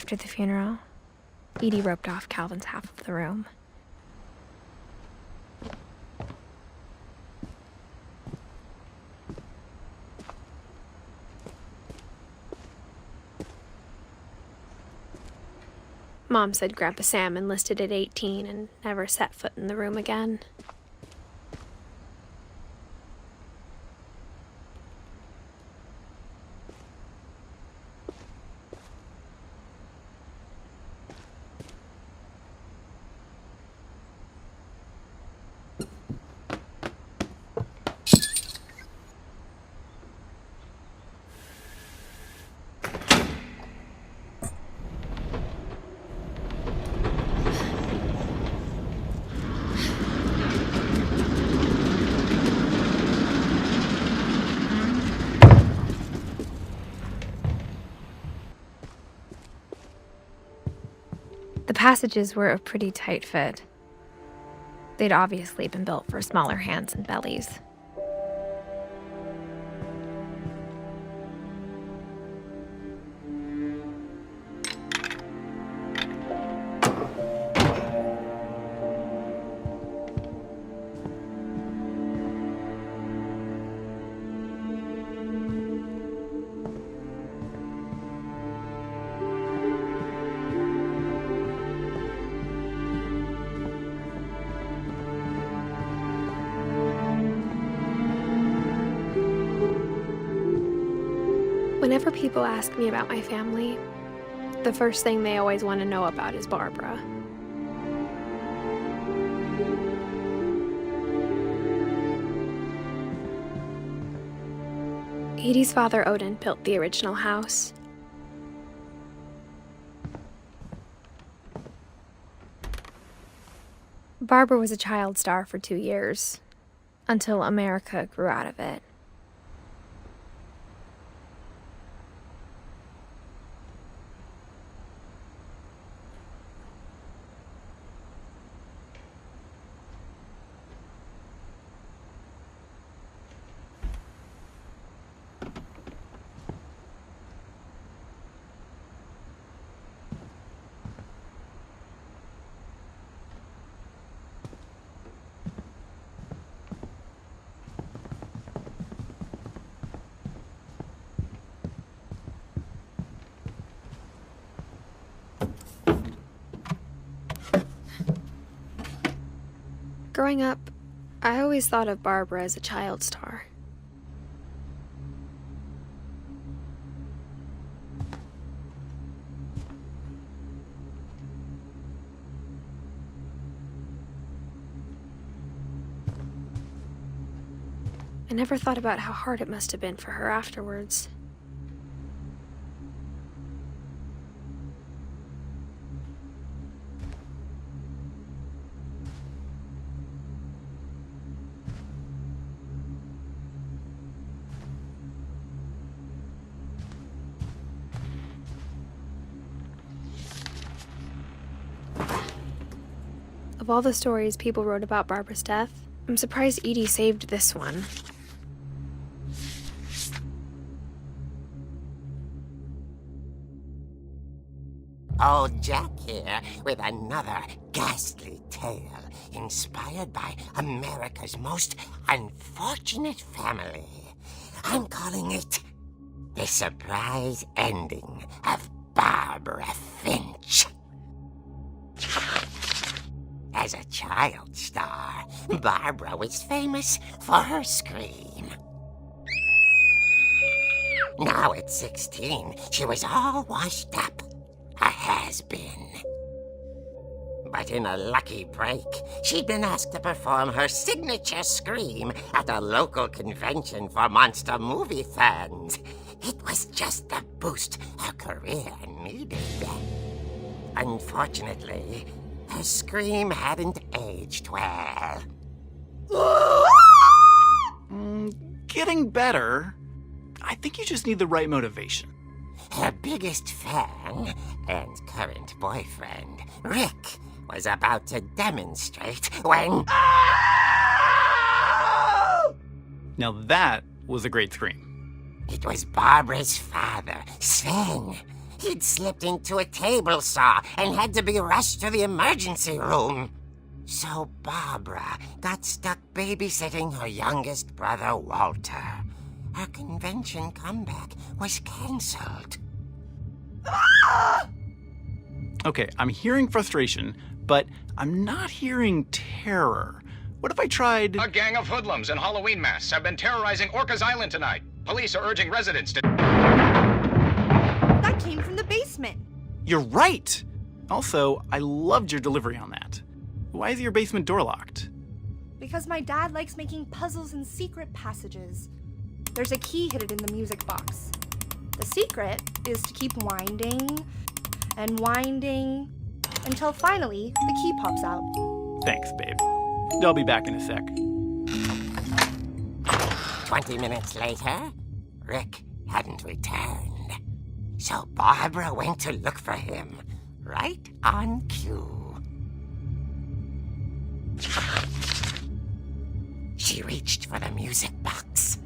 After the funeral, Edie roped off Calvin's half of the room. Mom said Grandpa Sam enlisted at 18 and never set foot in the room again. The passages were a pretty tight fit. They'd obviously been built for smaller hands and bellies. Whenever people ask me about my family, the first thing they always want to know about is Barbara. Edie's father, Odin, built the original house. Barbara was a child star for 2 years, until America grew out of it. Growing up, I always thought of Barbara as a child star. I never thought about how hard it must have been for her afterwards. Of all the stories people wrote about Barbara's death, I'm surprised Edie saved this one. Old Jack here with another ghastly tale inspired by America's most unfortunate family. I'm calling it The Surprise Ending of Barbara Finch. As a child star, Barbara was famous for her scream. Now at 16, she was all washed up. A has-been. But in a lucky break, she'd been asked to perform her signature scream at a local convention for monster movie fans. It was just the boost her career needed. Unfortunately, her scream hadn't aged well. Getting better. I think you just need the right motivation. Her biggest fan and current boyfriend, Rick, was about to demonstrate when... Now that was a great scream. It was Barbara's father, Sven. He'd slipped into a table saw and had to be rushed to the emergency room. So Barbara got stuck babysitting her youngest brother, Walter. Her convention comeback was cancelled. Okay, I'm hearing frustration, but I'm not hearing terror. What if I tried... A gang of hoodlums in Halloween masks have been terrorizing Orcas Island tonight. Police are urging residents to... That came from the basement. You're right! Also, I loved your delivery on that. Why is your basement door locked? Because my dad likes making puzzles and secret passages. There's a key hidden in the music box. The secret is to keep winding and winding until finally the key pops out. Thanks, babe. I'll be back in a sec. 20 minutes later, Rick hadn't returned. So Barbara went to look for him, right on cue. She reached for the music box.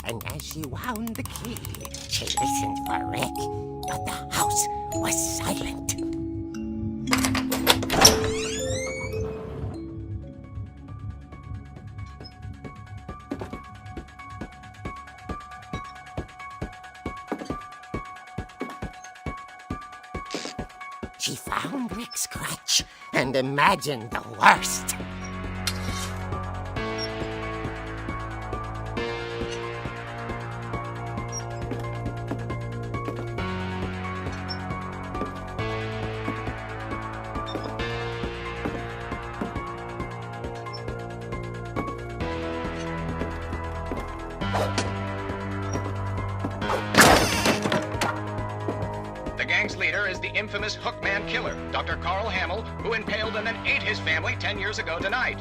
And as she wound the key, she listened for Rick, but the house was silent. She found Rick's crutch and imagined the worst. The gang's leader is the infamous Hookman killer, Dr. Carl Hamill, who impaled and then ate his family 10 years ago tonight.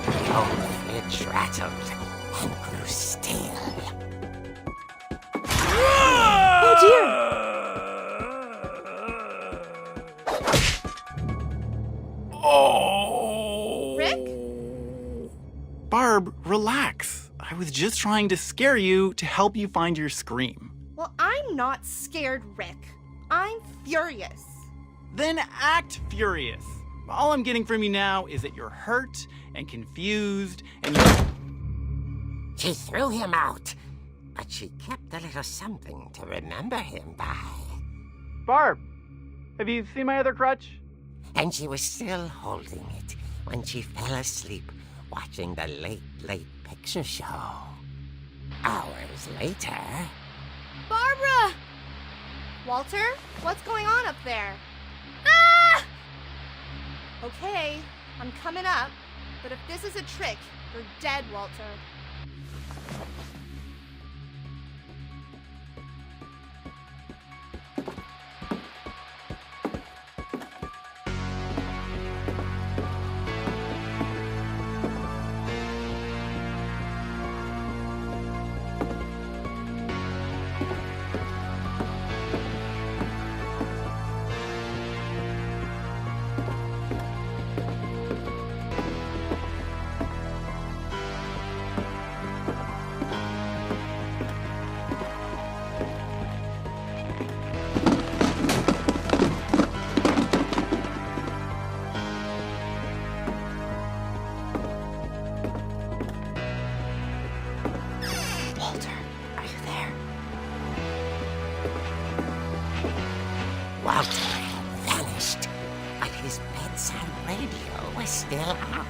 The old fridge rattled and grew still. Oh dear! Oh! Rick? Barb, relax. I was just trying to scare you to help you find your scream. Well, I'm not scared, Rick. I'm furious. Then act furious. All I'm getting from you now is that you're hurt and confused and She threw him out, but she kept a little something to remember him by. Barb, have you seen my other crutch? And she was still holding it when she fell asleep watching the late picture show. Hours later... Barbara! Walter, what's going on up there? Ah! Okay, I'm coming up, but if this is a trick, you're dead, Walter. Walter had vanished, but his bedside radio was still on.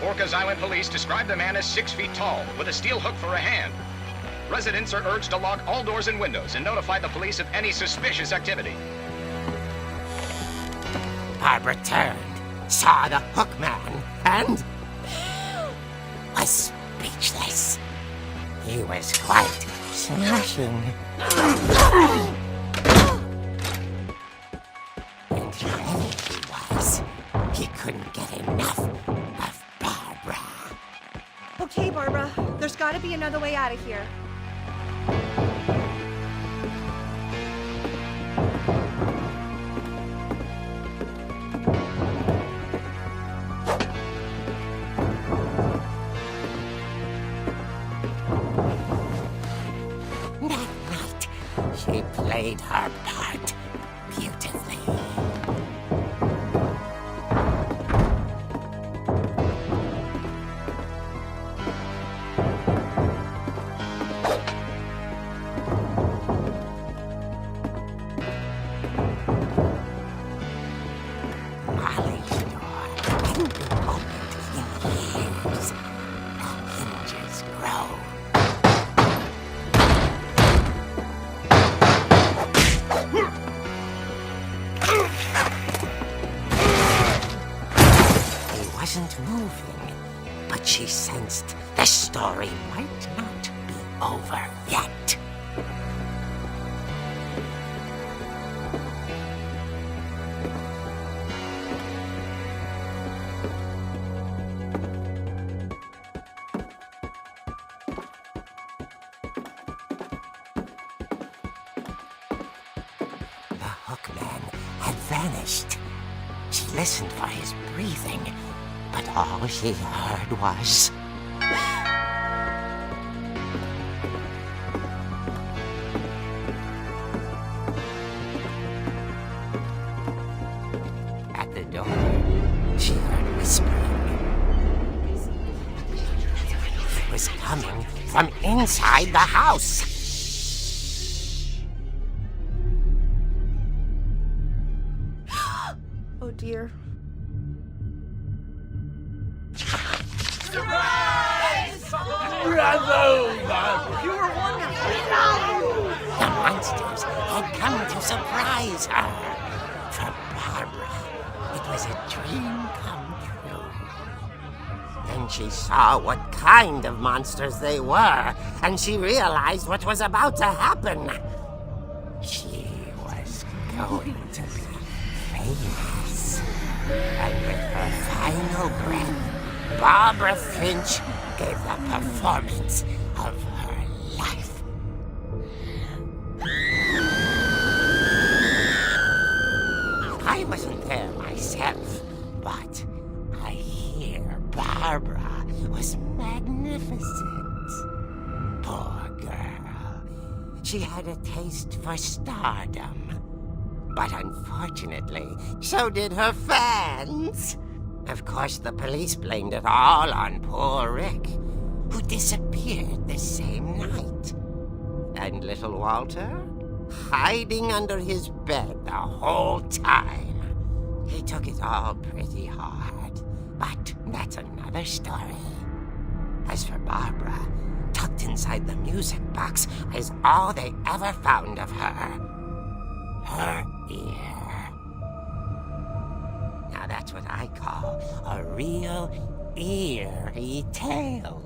Orcas Island police describe the man as 6 feet tall, with a steel hook for a hand. Residents are urged to lock all doors and windows and notify the police of any suspicious activity. Barbara turned, saw the hook man, and was speechless. He was quite smashing. And ready he was. He couldn't get enough Okay, Barbara. There's gotta be another way out of here. That night, she played her part beautifully. Molly's door hadn't been opened in years. The hinges grow. He wasn't moving, but she sensed the story might not be over yet. The hookman had vanished. She listened for his breathing, but all she heard was... At the door, she heard whispering. It was coming from inside the house. Oh dear. The monsters had come to surprise her. For Barbara, it was a dream come true. Then she saw what kind of monsters they were, and she realized what was about to happen. She was going to be famous. And with her final breath, Barbara Finch gave the performance of her life. I wasn't there myself, but I hear Barbara was magnificent. Poor girl. She had a taste for stardom. But unfortunately, so did her fans. Of course, the police blamed it all on poor Rick, who disappeared the same night. And little Walter? Hiding under his bed the whole time. He took it all pretty hard, but that's another story. As for Barbara, tucked inside the music box is all they ever found of her. Her ear. Now that's what I call a real eerie tale.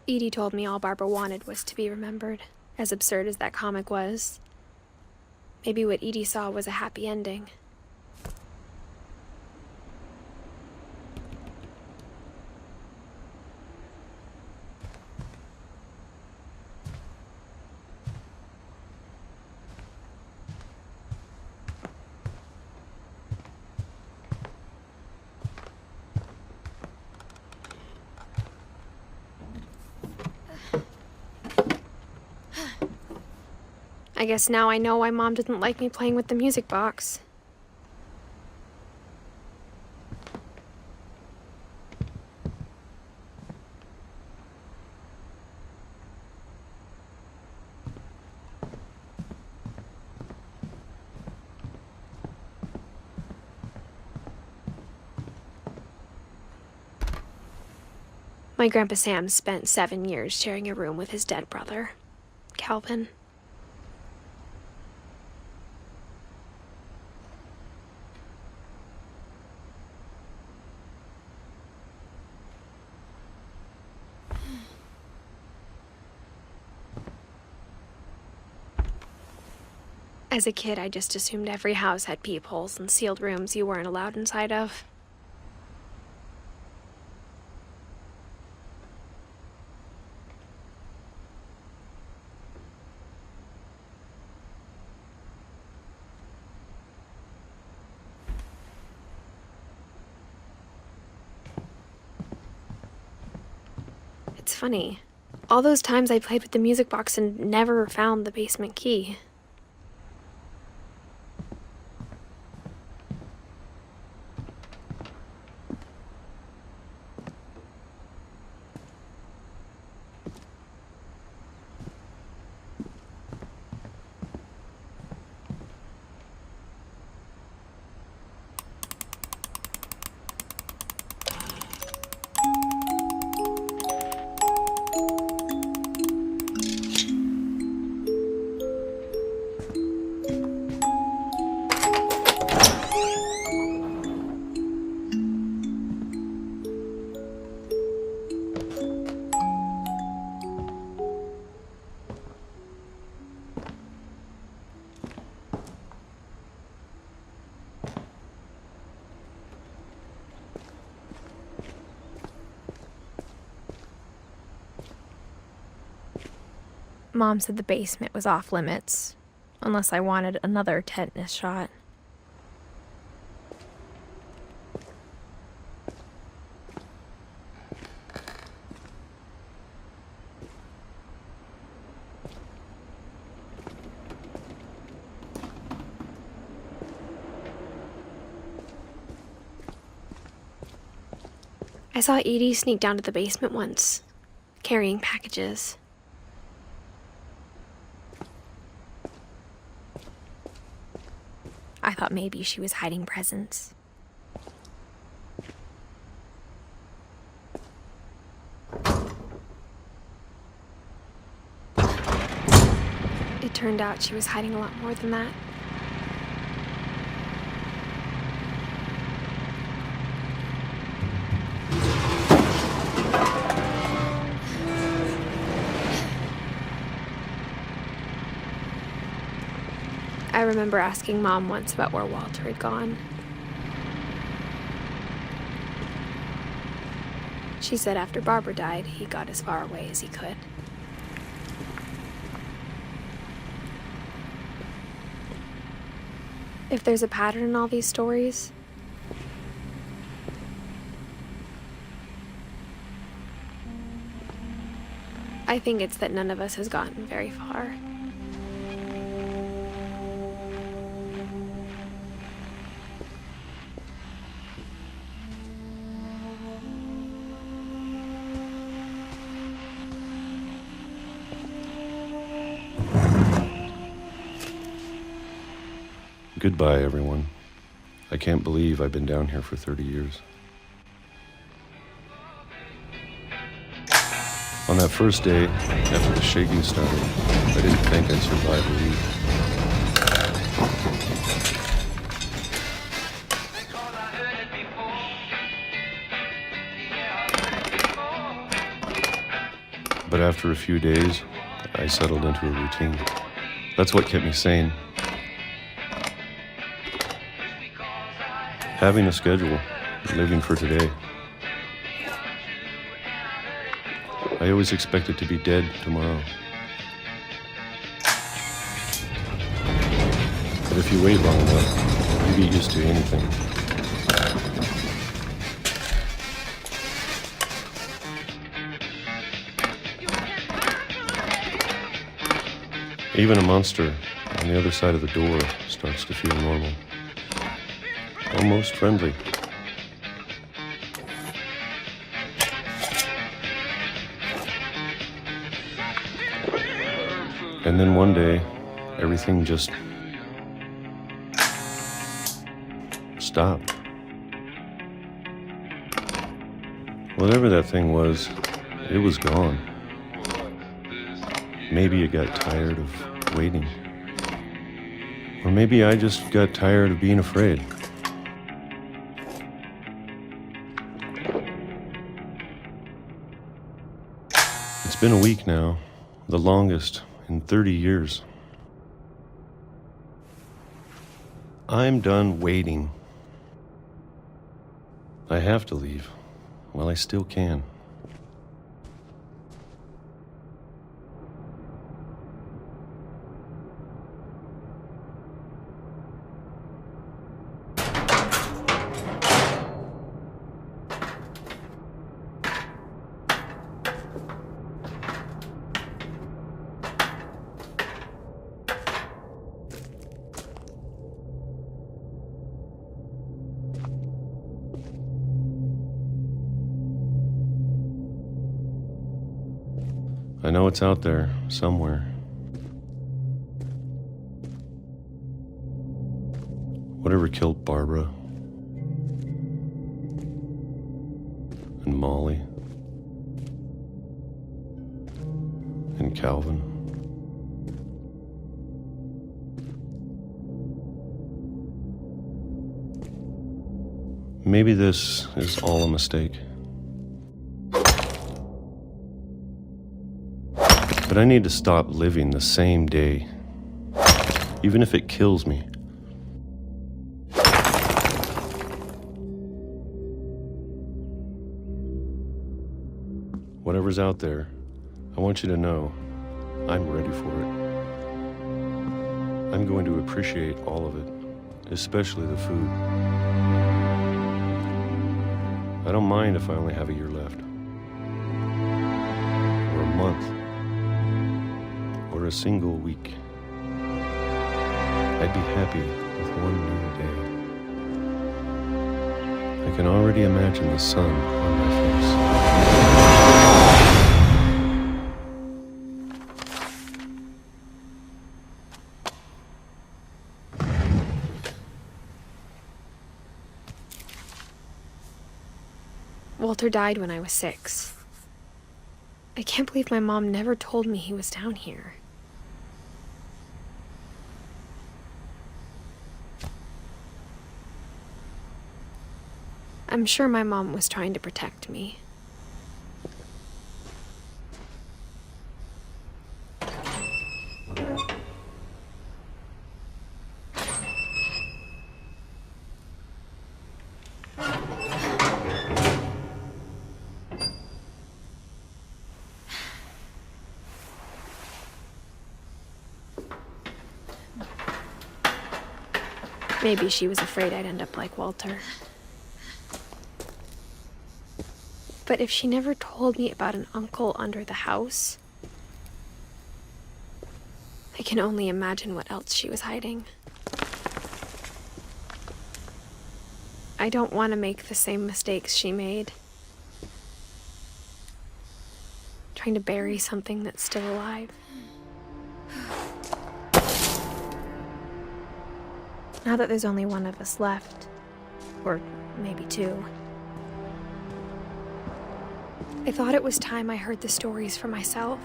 Edie told me all Barbara wanted was to be remembered, as absurd as that comic was. Maybe what Edie saw was a happy ending. I guess now I know why Mom didn't like me playing with the music box. My Grandpa Sam spent 7 years sharing a room with his dead brother, Calvin. As a kid, I just assumed every house had peepholes and sealed rooms you weren't allowed inside of. It's funny. All those times I played with the music box and never found the basement key. Mom said the basement was off limits, unless I wanted another tetanus shot. I saw Edie sneak down to the basement once, carrying packages. I thought maybe she was hiding presents. It turned out she was hiding a lot more than that. I remember asking Mom once about where Walter had gone. She said after Barbara died, he got as far away as he could. If there's a pattern in all these stories, I think it's that none of us has gotten very far. Goodbye, everyone. I can't believe I've been down here for 30 years. On that first day, after the shaking started, I didn't think I'd survive a week. But after a few days, I settled into a routine. That's what kept me sane. Having a schedule, living for today. I always expected to be dead tomorrow. But if you wait long enough, you get used to anything. Even a monster on the other side of the door starts to feel normal. Almost friendly. And then one day, everything just stopped. Whatever that thing was, it was gone. Maybe it got tired of waiting. Or maybe I just got tired of being afraid. It's been a week now, the longest in 30 years. I'm done waiting. I have to leave while I still can. I know it's out there, somewhere. Whatever killed Barbara and Molly and Calvin. Maybe this is all a mistake. But I need to stop living the same day, even if it kills me. Whatever's out there, I want you to know I'm ready for it. I'm going to appreciate all of it, especially the food. I don't mind if I only have a year left, or a month, or a single week. I'd be happy with one new day. I can already imagine the sun on my face. Walter died when I was 6. I can't believe my mom never told me he was down here. I'm sure my mom was trying to protect me. Maybe she was afraid I'd end up like Walter. But if she never told me about an uncle under the house, I can only imagine what else she was hiding. I don't want to make the same mistakes she made. Trying to bury something that's still alive. Now that there's only one of us left, or maybe 2, I thought it was time I heard the stories for myself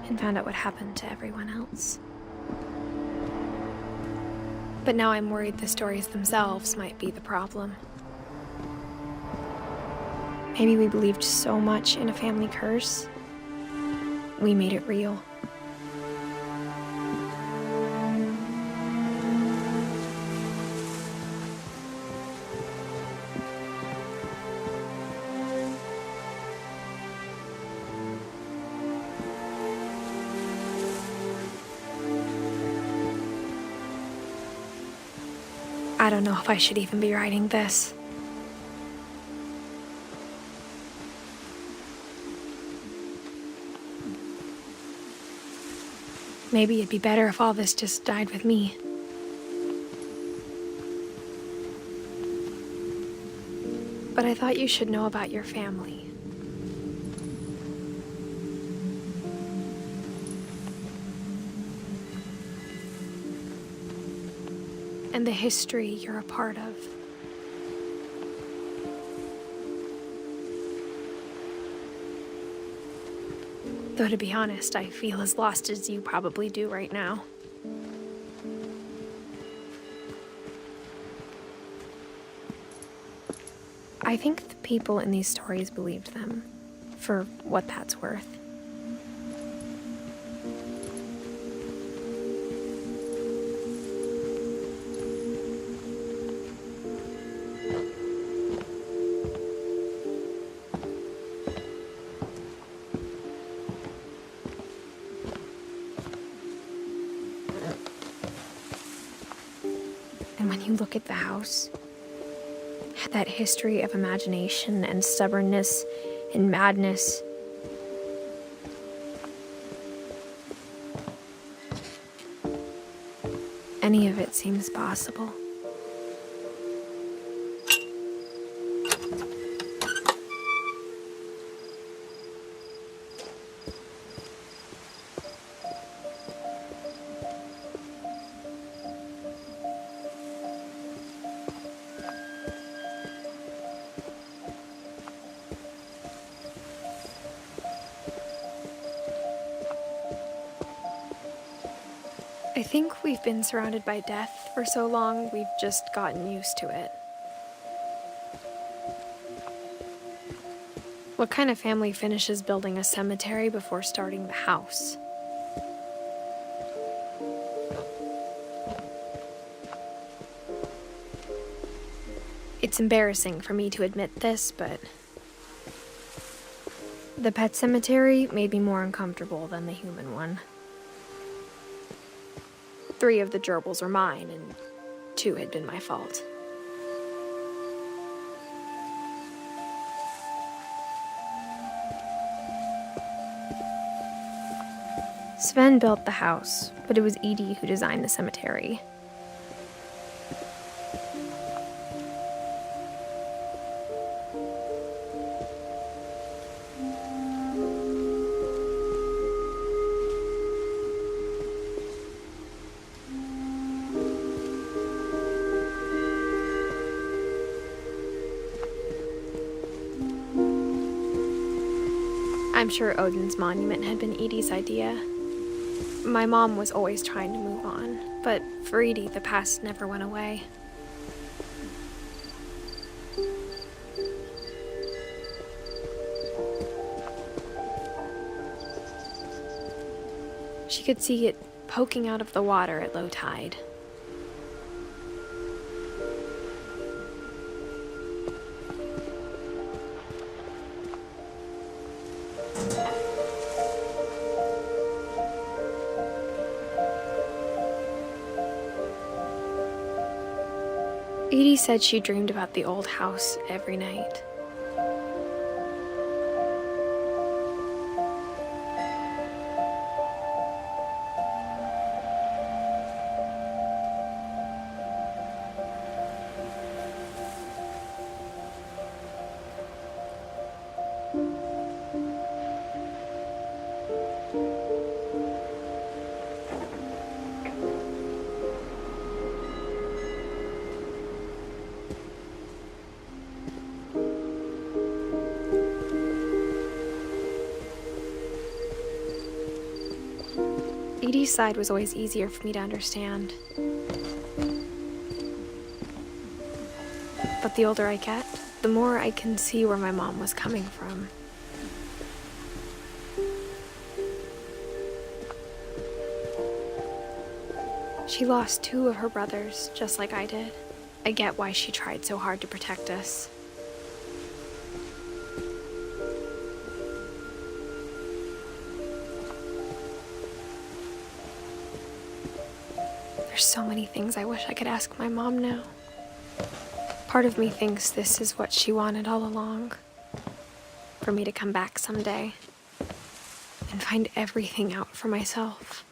and found out what happened to everyone else. But now I'm worried the stories themselves might be the problem. Maybe we believed so much in a family curse, we made it real. I don't know if I should even be writing this. Maybe it'd be better if all this just died with me. But I thought you should know about your family. And the history you're a part of. Though to be honest, I feel as lost as you probably do right now. I think the people in these stories believed them, for what that's worth. And when you look at the house, it had that history of imagination and stubbornness and madness. Any of it seems possible. I think we've been surrounded by death for so long, we've just gotten used to it. What kind of family finishes building a cemetery before starting the house? It's embarrassing for me to admit this, but the pet cemetery made me more uncomfortable than the human one. 3 of the gerbils were mine, and 2 had been my fault. Sven built the house, but it was Edie who designed the cemetery. I'm sure Odin's monument had been Edie's idea. My mom was always trying to move on, but for Edie, the past never went away. She could see it poking out of the water at low tide. Edie said she dreamed about the old house every night. Edie's side was always easier for me to understand. But the older I get, the more I can see where my mom was coming from. She lost 2 of her brothers, just like I did. I get why she tried so hard to protect us. There's so many things I wish I could ask my mom now. Part of me thinks this is what she wanted all along. For me to come back someday and find everything out for myself.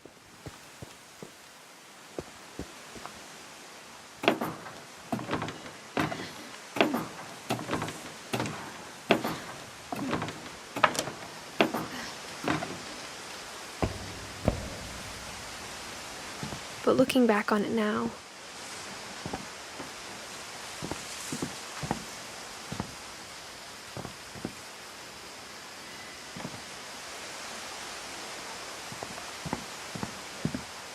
But looking back on it now,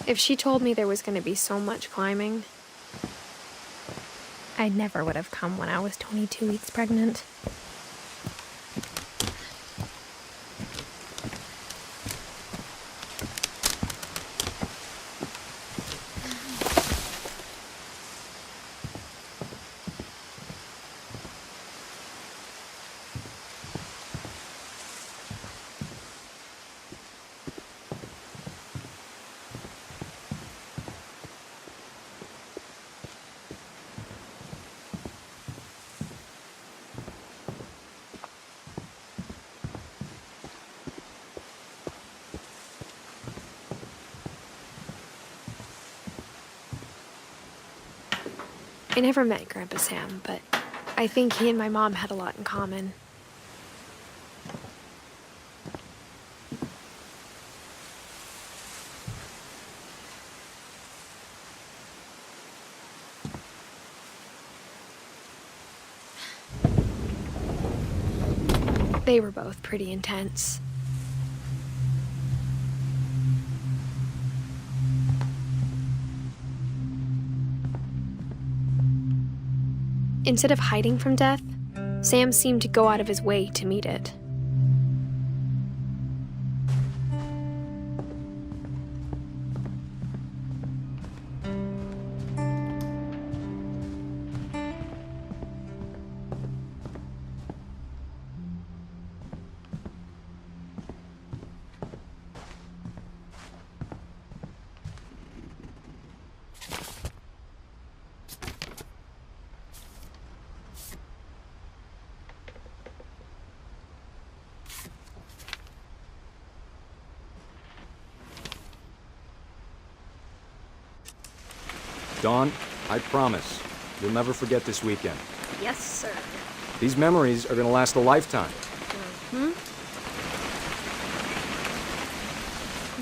if she told me there was going to be so much climbing, I never would have come when I was 22 weeks pregnant. I never met Grandpa Sam, but I think he and my mom had a lot in common. They were both pretty intense. Instead of hiding from death, Sam seemed to go out of his way to meet it. Dawn, I promise, you'll never forget this weekend. Yes, sir. These memories are gonna last a lifetime. Am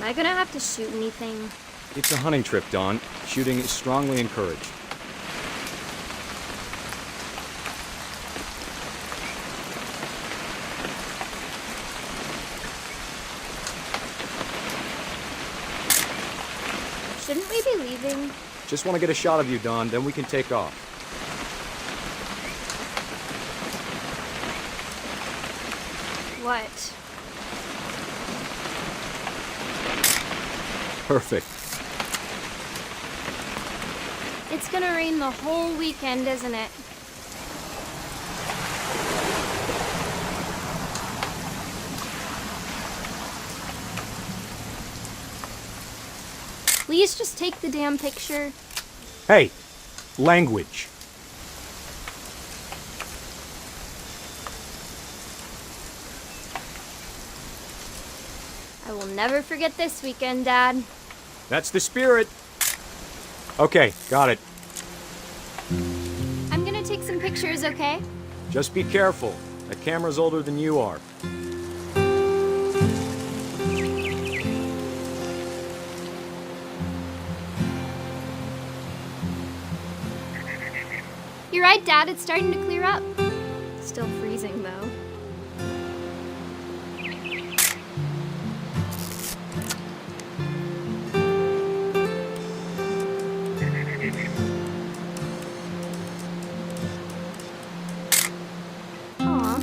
I gonna have to shoot anything? It's a hunting trip, Dawn. Shooting is strongly encouraged. Shouldn't we be leaving? Just want to get a shot of you, Dawn, then we can take off. What? Perfect. It's gonna rain the whole weekend, isn't it? Please just take the damn picture. Hey, language. I will never forget this weekend, Dad. That's the spirit. Okay, got it. I'm gonna take some pictures, okay? Just be careful. That camera's older than you are. You're right, Dad. It's starting to clear up. Still freezing, though. Aw.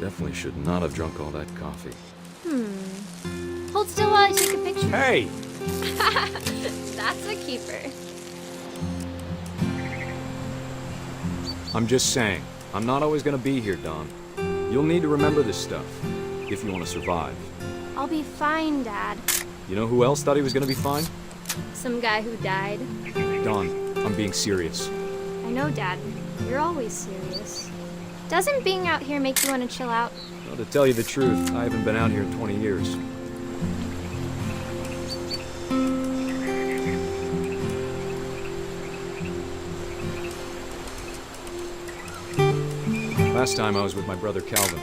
Definitely should not have drunk all that coffee. Hold still while I take a picture. Hey! That's a keeper. I'm just saying, I'm not always gonna be here, Dawn. You'll need to remember this stuff, if you want to survive. I'll be fine, Dad. You know who else thought he was gonna be fine? Some guy who died. Dawn, I'm being serious. I know, Dad. You're always serious. Doesn't being out here make you want to chill out? Well, to tell you the truth, I haven't been out here in 20 years. Last time I was with my brother Calvin.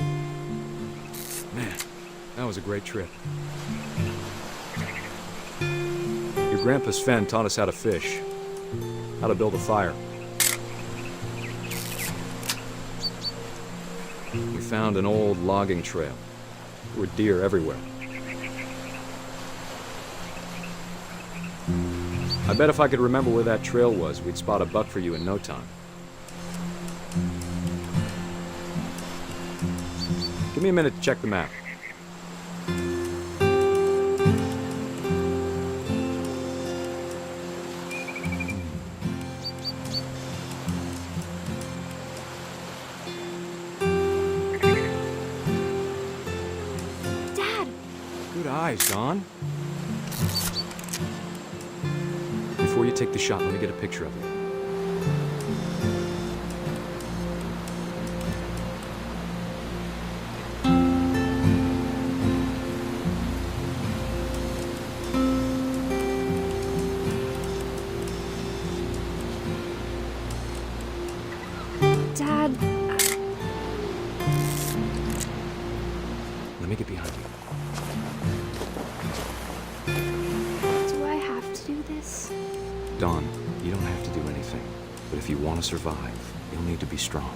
Man, that was a great trip. Your grandpa Sven taught us how to fish, how to build a fire. We found an old logging trail. There were deer everywhere. I bet if I could remember where that trail was, we'd spot a buck for you in no time. me a minute to check the map. Dad! Good eyes, Don. Before you take the shot, let me get a picture of you. Dad, Let me get behind you. do I have to do this? Don, you don't have to do anything. But if you want to survive, you'll need to be strong.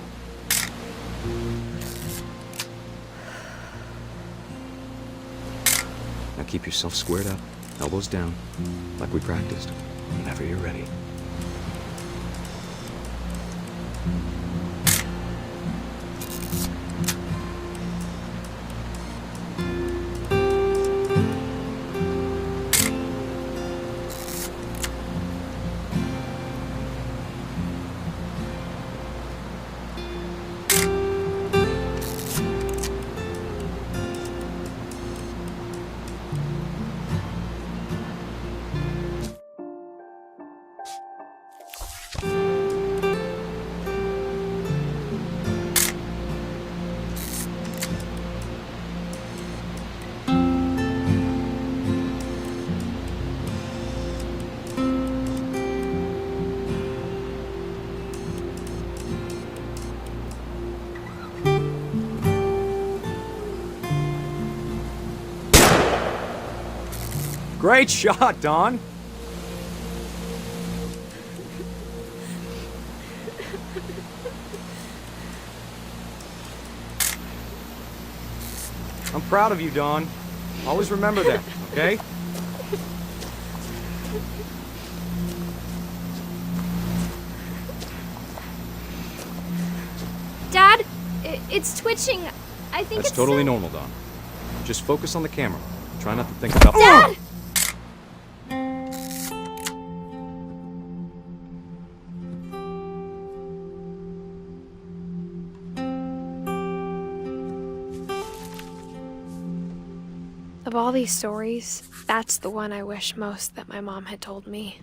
Now keep yourself squared up, elbows down, like we practiced. Whenever you're ready. Great shot, Don! I'm proud of you, Don. Always remember that, okay? Dad, it's twitching. I think That's it's totally normal, Don. Just focus on the camera. Try not to think about— Dad! Of all these stories, that's the one I wish most that my mom had told me.